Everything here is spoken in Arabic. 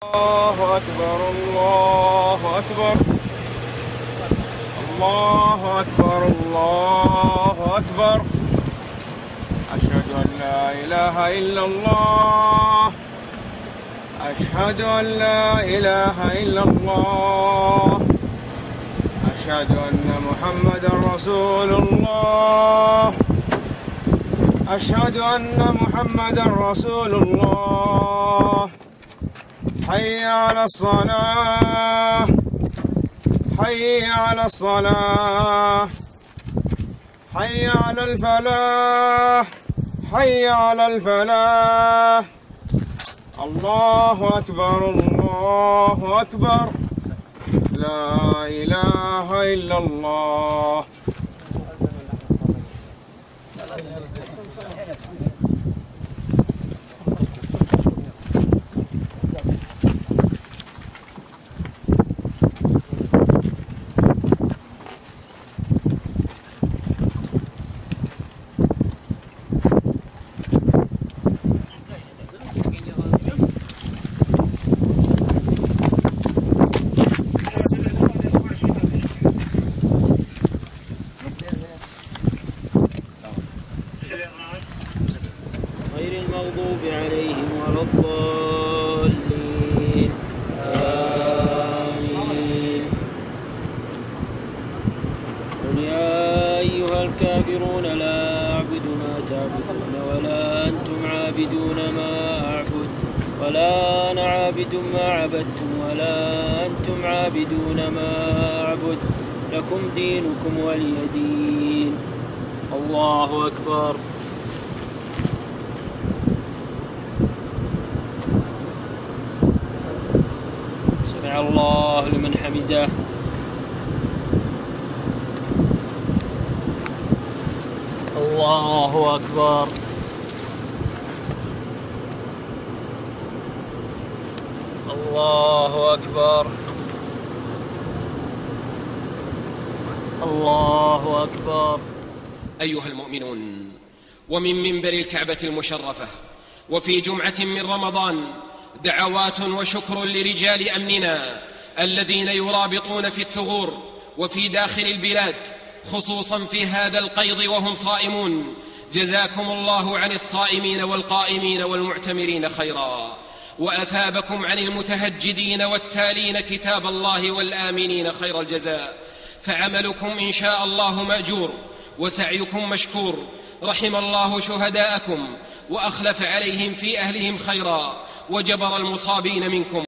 الله أكبر الله أكبر الله أكبر الله أكبر. أشهد أن لا إله إلا الله. أشهد أن لا إله إلا الله. أشهد أن محمدا رسول الله. أشهد أن محمدا رسول الله. حي على الصلاة حي على الصلاة حي على الفلاح حي على الفلاح. الله أكبر الله أكبر. لا إله إلا الله. غير المغضوب عليهم ولا الضالين. آمين. قل يا أيها الكافرون لا أعبد ما تعبدون ولا أنتم عابدون ما أعبد ولا أنا عابد ما عبدتم ولا أنتم عابدون ما أعبد لكم دينكم ولي دين. الله أكبر. سمع الله لمن حمده. الله أكبر. الله أكبر. الله أكبر. أيها المؤمنون، ومن منبر الكعبة المشرفة وفي جمعة من رمضان دعوات وشكر لرجال أمننا الذين يرابطون في الثغور وفي داخل البلاد، خصوصا في هذا القيض وهم صائمون. جزاكم الله عن الصائمين والقائمين والمعتمرين خيرا، وأثابكم عن المتهجدين والتالين كتاب الله والآمنين خير الجزاء، فعملكم إن شاء الله مأجور وسعيكم مشكور. رحم الله شهداءكم وأخلف عليهم في أهلهم خيرا، وجبر المصابين منكم.